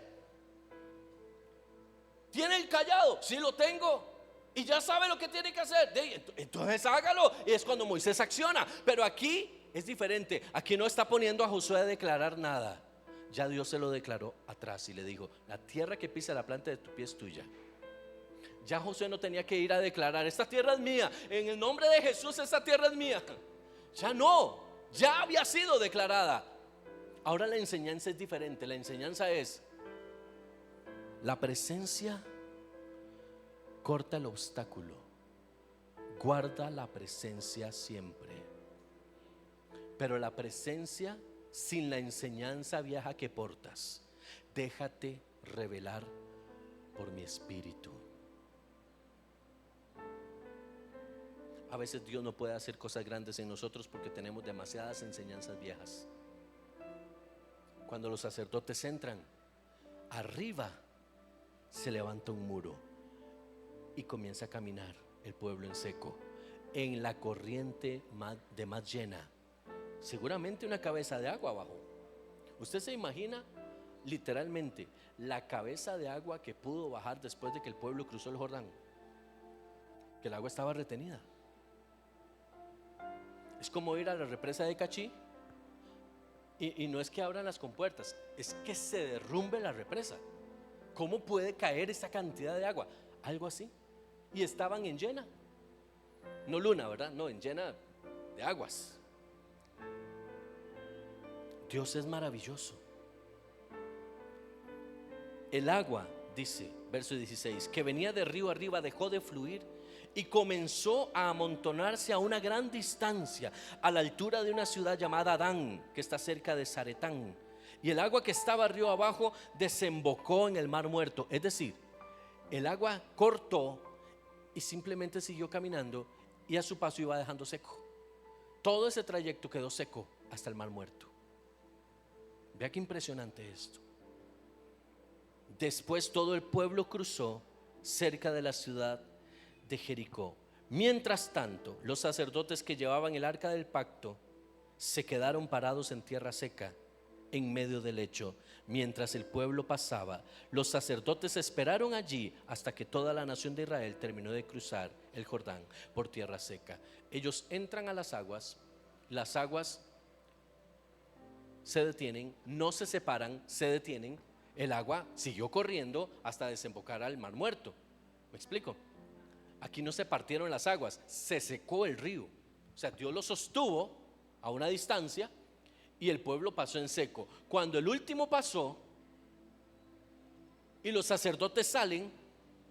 ¿Tiene el cayado? Sí, lo tengo. Y ya sabe lo que tiene que hacer. Entonces hágalo. Y es cuando Moisés acciona. Pero aquí es diferente. Aquí no está poniendo a Josué a declarar nada. Ya Dios se lo declaró atrás y le dijo: la tierra que pisa la planta de tu pie es tuya. Ya Josué no tenía que ir a declarar: esta tierra es mía, en el nombre de Jesús esta tierra es mía. Ya no, ya había sido declarada. Ahora la enseñanza es diferente. La enseñanza es: la presencia corta el obstáculo, guarda la presencia siempre. Pero la presencia sin la enseñanza vieja que portas, déjate revelar por mi espíritu. A veces Dios no puede hacer cosas grandes en nosotros porque tenemos demasiadas enseñanzas viejas. Cuando los sacerdotes entran, arriba se levanta un muro y comienza a caminar el pueblo en seco, en la corriente de más llena. Seguramente una cabeza de agua abajo. Usted se imagina literalmente la cabeza de agua que pudo bajar después de que el pueblo cruzó el Jordán, que el agua estaba retenida. Es como ir a la represa de Cachí y no es que abran las compuertas, es que se derrumbe la represa. ¿Cómo puede caer esa cantidad de agua? Algo así. Y estaban en llena, no luna, ¿verdad? No, en llena de aguas. Dios es maravilloso. El agua, dice verso 16, que venía de río arriba dejó de fluir y comenzó a amontonarse a una gran distancia, a la altura de una ciudad llamada Adán, que está cerca de Zaretán. Y el agua que estaba río abajo desembocó en el mar muerto. Es decir, el agua cortó y simplemente siguió caminando, y a su paso iba dejando seco. Todo ese trayecto quedó seco hasta el mar muerto. Vea qué impresionante esto. Después todo el pueblo cruzó cerca de la ciudad de Jericó. Mientras tanto, los sacerdotes que llevaban el arca del pacto se quedaron parados en tierra seca, en medio del lecho. Mientras el pueblo pasaba, los sacerdotes esperaron allí hasta que toda la nación de Israel terminó de cruzar el Jordán por tierra seca. Ellos entran a las aguas se detienen, no se separan, se detienen. El agua siguió corriendo hasta desembocar al mar muerto. ¿Me explico? Aquí no se partieron las aguas, se secó el río. O sea, Dios lo sostuvo a una distancia y el pueblo pasó en seco. Cuando el último pasó y los sacerdotes salen,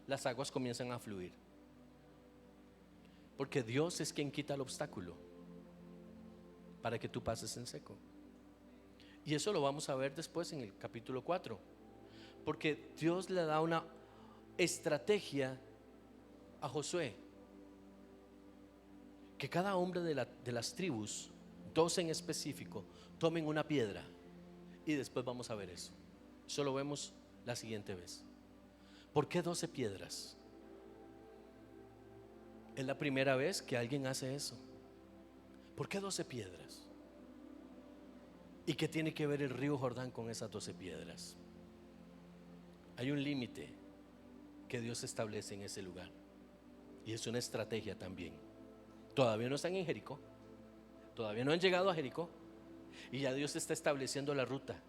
las aguas comienzan a fluir. Porque Dios es quien quita el obstáculo para que tú pases en seco. Y eso lo vamos a ver después en el capítulo 4. Porque Dios le da una estrategia a Josué que cada hombre de las tribus, 12 en específico, tomen una piedra, y después vamos a ver eso. Eso lo vemos la siguiente vez. ¿Por qué 12 piedras? Es la primera vez que alguien hace eso. ¿Por qué 12 piedras? ¿Y qué tiene que ver el río Jordán con esas 12 piedras? Hay un límite que Dios establece en ese lugar, y es una estrategia también. Todavía no están en Jericó, todavía no han llegado a Jericó, y ya Dios está estableciendo la ruta.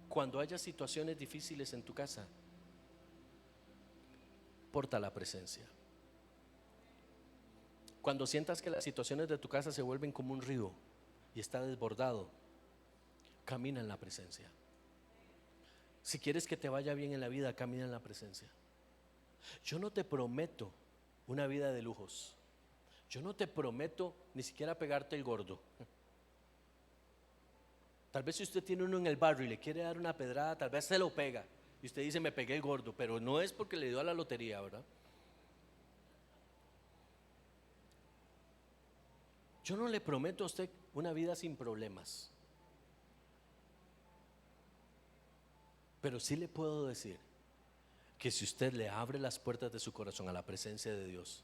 Cuando haya situaciones difíciles en tu casa, porta la presencia. Cuando sientas que las situaciones de tu casa se vuelven como un río y está desbordado, camina en la presencia. Si quieres que te vaya bien en la vida, camina en la presencia. Yo no te prometo una vida de lujos. Yo no te prometo ni siquiera pegarte el gordo. Tal vez si usted tiene uno en el barrio y le quiere dar una pedrada, tal vez se lo pega y usted dice: me pegué el gordo, pero no es porque le dio a la lotería, ¿verdad? Yo no le prometo a usted una vida sin problemas, pero sí le puedo decir que si usted le abre las puertas de su corazón a la presencia de Dios,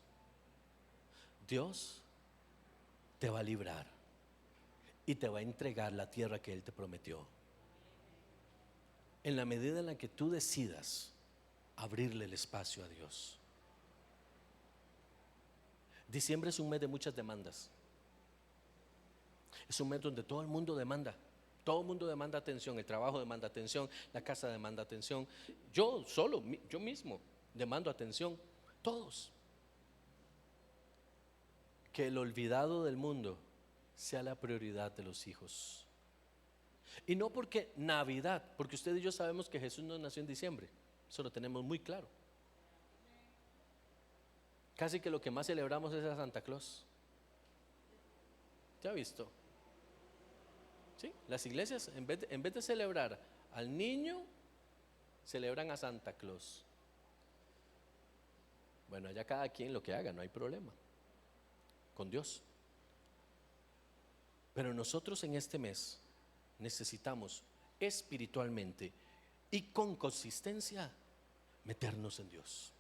Dios te va a librar y te va a entregar la tierra que Él te prometió, en la medida en la que tú decidas abrirle el espacio a Dios. Diciembre es un mes de muchas demandas. Es un mes donde todo el mundo demanda. Todo el mundo demanda atención. El trabajo demanda atención, la casa demanda atención. Yo mismo demando atención. Todos. Que el olvidado del mundo sea la prioridad de los hijos. Y no porque Navidad, porque usted y yo sabemos que Jesús no nació en diciembre. Eso lo tenemos muy claro. Casi que lo que más celebramos es a Santa Claus. ¿Ya ha visto? ¿Sí? Las iglesias en vez de celebrar al niño, celebran a Santa Claus. Bueno, allá cada quien lo que haga, no hay problema con Dios. Pero nosotros en este mes necesitamos espiritualmente y con consistencia meternos en Dios,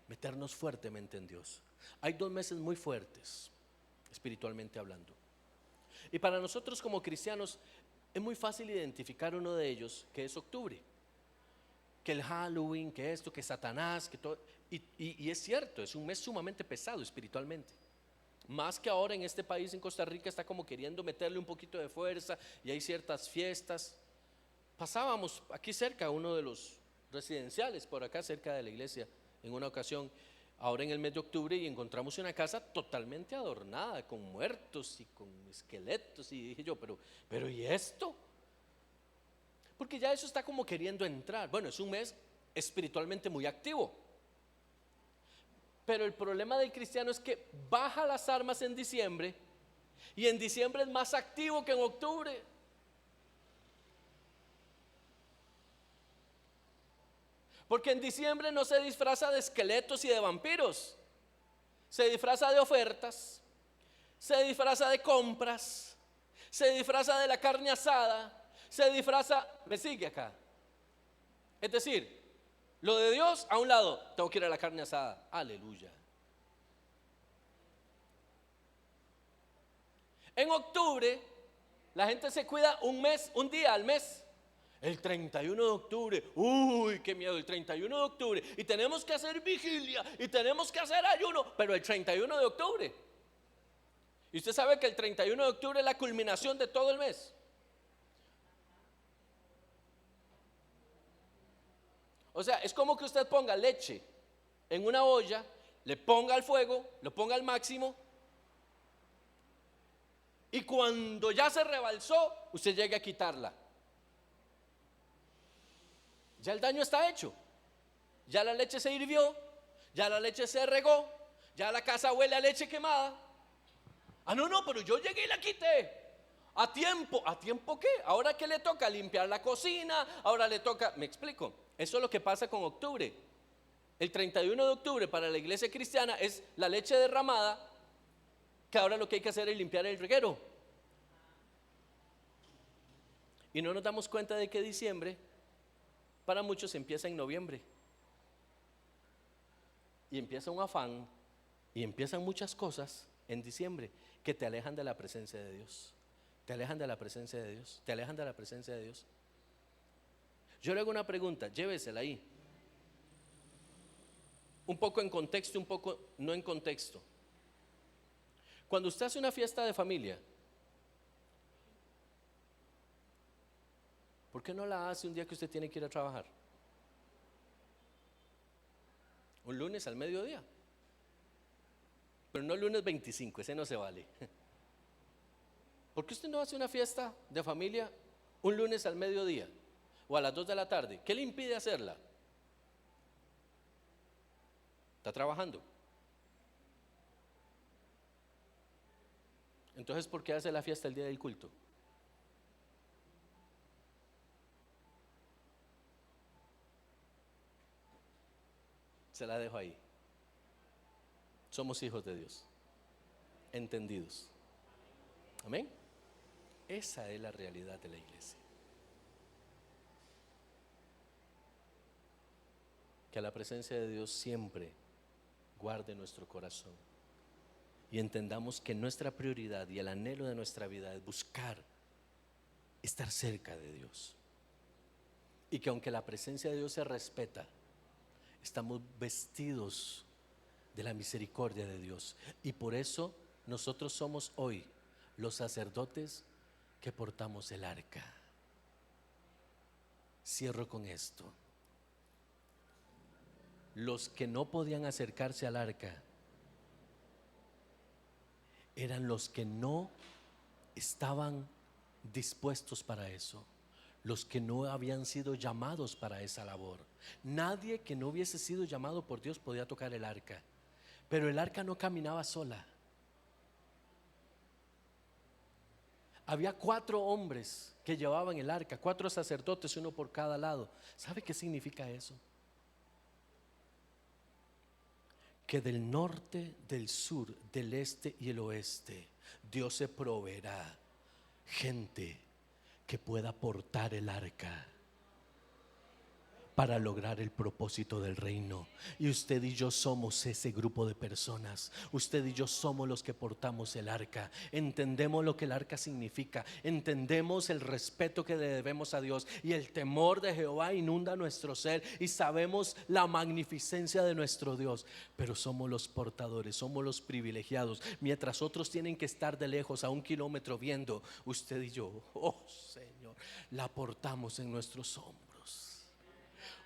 meternos fuertemente en Dios. Hay 2 meses muy fuertes espiritualmente hablando, y para nosotros como cristianos es muy fácil identificar uno de ellos, que es octubre, que el Halloween, que esto, que Satanás, que todo, y es cierto, es un mes sumamente pesado espiritualmente. Más que ahora en este país, en Costa Rica, está como queriendo meterle un poquito de fuerza y hay ciertas fiestas. Pasábamos aquí cerca, uno de los residenciales por acá cerca de la iglesia, en una ocasión, ahora en el mes de octubre, y encontramos una casa totalmente adornada con muertos y con esqueletos, y dije yo, pero ¿y esto? Porque ya eso está como queriendo entrar. Bueno, es un mes espiritualmente muy activo. Pero el problema del cristiano es que baja las armas en diciembre, y en diciembre es más activo que en octubre. Porque en diciembre no se disfraza de esqueletos y de vampiros, se disfraza de ofertas, se disfraza de compras, se disfraza de la carne asada, se disfraza, ¿me sigue acá? Es decir, lo de Dios a un lado, tengo que ir a la carne asada, aleluya. En octubre la gente se cuida un día al mes. El 31 de octubre, uy, qué miedo, el 31 de octubre, y tenemos que hacer vigilia, y tenemos que hacer ayuno, pero el 31 de octubre. Y usted sabe que el 31 de octubre es la culminación de todo el mes. O sea, es como que usted ponga leche en una olla, le ponga al fuego, lo ponga al máximo, y cuando ya se rebalsó, usted llegue a quitarla. Ya el daño está hecho. Ya la leche se hirvió, ya la leche se regó, ya la casa huele a leche quemada. Ah, no, pero yo llegué y la quité. ¿A tiempo qué? Ahora que le toca limpiar la cocina, ahora le toca, me explico. Eso es lo que pasa con octubre. El 31 de octubre para la iglesia cristiana es la leche derramada, que ahora lo que hay que hacer es limpiar el reguero. Y no nos damos cuenta de que diciembre para muchos empieza en noviembre. Y empieza un afán y empiezan muchas cosas en diciembre que te alejan de la presencia de Dios. Te alejan de la presencia de Dios. Te alejan de la presencia de Dios. Yo le hago una pregunta, llévesela ahí. Un poco en contexto, un poco no en contexto. Cuando usted hace una fiesta de familia, ¿por qué no la hace un día que usted tiene que ir a trabajar? Un lunes al mediodía. Pero no el lunes 25, ese no se vale. ¿Por qué usted no hace una fiesta de familia un lunes al mediodía o a las 2 de la tarde? ¿Qué le impide hacerla? Está trabajando. Entonces, ¿por qué hace la fiesta el día del culto? Se la dejo ahí. Somos hijos de Dios, entendidos. Amén. Esa es la realidad de la iglesia. Que la presencia de Dios siempre guarde nuestro corazón y entendamos que nuestra prioridad y el anhelo de nuestra vida es buscar estar cerca de Dios, y que aunque la presencia de Dios se respeta, estamos vestidos de la misericordia de Dios, y por eso nosotros somos hoy los sacerdotes que portamos el arca. Cierro con esto. Los que no podían acercarse al arca eran los que no estaban dispuestos para eso, los que no habían sido llamados para esa labor. Nadie que no hubiese sido llamado por Dios podía tocar el arca, pero el arca no caminaba sola. Había 4 hombres que llevaban el arca, 4 sacerdotes, uno por cada lado. ¿Sabe qué significa eso? Que del norte, del sur, del este y el oeste, Dios se proveerá gente que pueda portar el arca para lograr el propósito del reino. Y usted y yo somos ese grupo de personas. Usted y yo somos los que portamos el arca. Entendemos lo que el arca significa. Entendemos el respeto que le debemos a Dios, y el temor de Jehová inunda nuestro ser, y sabemos la magnificencia de nuestro Dios. Pero somos los portadores, somos los privilegiados. Mientras otros tienen que estar de lejos a 1 kilómetro viendo, usted y yo, oh Señor, la portamos en nuestros hombros.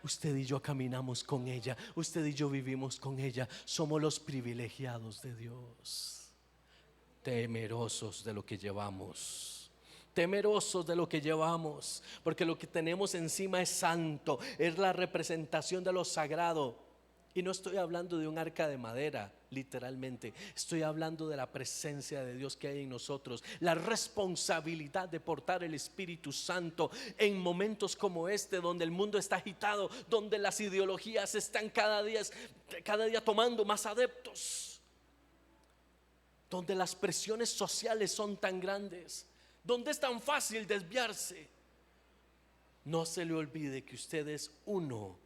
Usted y yo caminamos con ella, usted y yo vivimos con ella. Somos los privilegiados de Dios, temerosos de lo que llevamos, temerosos de lo que llevamos, porque lo que tenemos encima es santo, es la representación de lo sagrado. Y no estoy hablando de un arca de madera, literalmente. Estoy hablando de la presencia de Dios que hay en nosotros, la responsabilidad de portar el Espíritu Santo en momentos como este, donde el mundo está agitado, donde las ideologías están cada día tomando más adeptos, donde las presiones sociales son tan grandes, donde es tan fácil desviarse. No se le olvide que usted es uno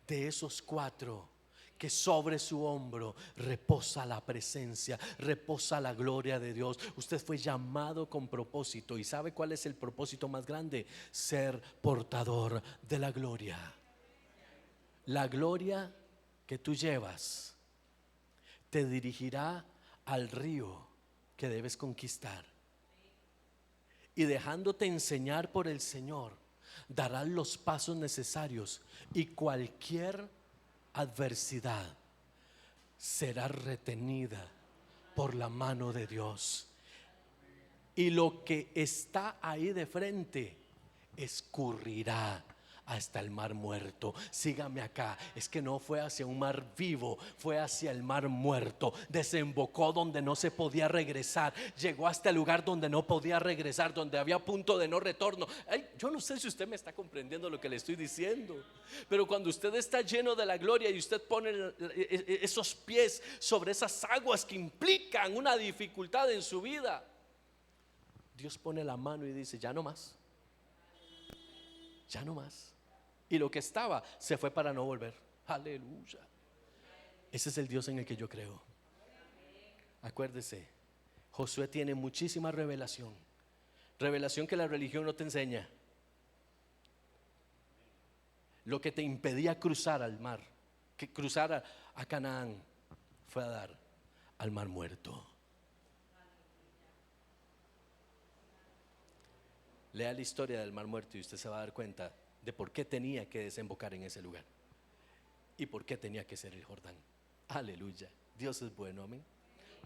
de esos 4 que sobre su hombro reposa la presencia, reposa la gloria de Dios. Usted fue llamado con propósito, y ¿sabe cuál es el propósito más grande? Ser portador de la gloria. La gloria que tú llevas te dirigirá al río que debes conquistar, y dejándote enseñar por el Señor, darás los pasos necesarios, y cualquier adversidad será retenida por la mano de Dios, y lo que está ahí de frente escurrirá hasta el mar muerto. Sígame acá, es que no fue hacia un mar vivo, fue hacia el mar muerto. Desembocó donde no se podía regresar, llegó hasta el lugar donde no podía regresar, donde había punto de no retorno. Ay, yo no sé si usted me está comprendiendo lo que le estoy diciendo, pero cuando usted está lleno de la gloria y usted pone esos pies sobre esas aguas que implican una dificultad en su vida, Dios pone la mano y dice: ya no más, ya no más. Y lo que estaba se fue para no volver. Aleluya. Ese es el Dios en el que yo creo. Acuérdese, Josué tiene muchísima revelación, revelación que la religión no te enseña. Lo que te impedía cruzar al mar, que cruzara a Canaán, fue a dar al mar muerto. Lea la historia del mar muerto y usted se va a dar cuenta de por qué tenía que desembocar en ese lugar y por qué tenía que ser el Jordán. Aleluya. Dios es bueno, amén.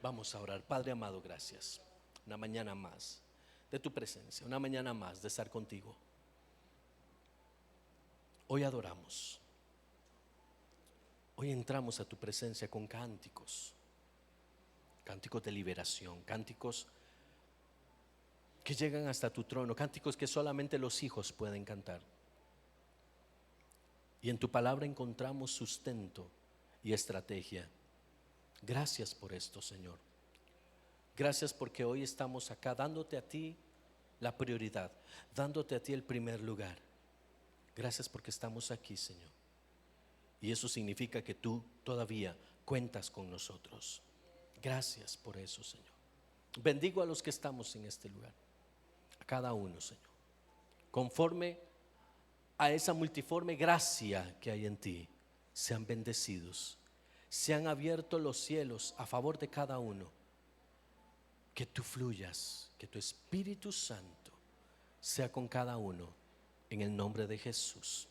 Vamos a orar. Padre amado, gracias. Una mañana más de tu presencia, una mañana más de estar contigo. Hoy adoramos. Hoy entramos a tu presencia con cánticos, cánticos de liberación, cánticos que llegan hasta tu trono, cánticos que solamente los hijos pueden cantar. Y en tu palabra encontramos sustento y estrategia. Gracias por esto, Señor. Gracias porque hoy estamos acá dándote a ti la prioridad, dándote a ti el primer lugar. Gracias porque estamos aquí, Señor. Y eso significa que tú todavía cuentas con nosotros. Gracias por eso, Señor. Bendigo a los que estamos en este lugar, a cada uno, Señor, conforme a esa multiforme gracia que hay en ti. Sean bendecidos, se han abierto los cielos a favor de cada uno. Que tú fluyas, que tu Espíritu Santo sea con cada uno, en el nombre de Jesús.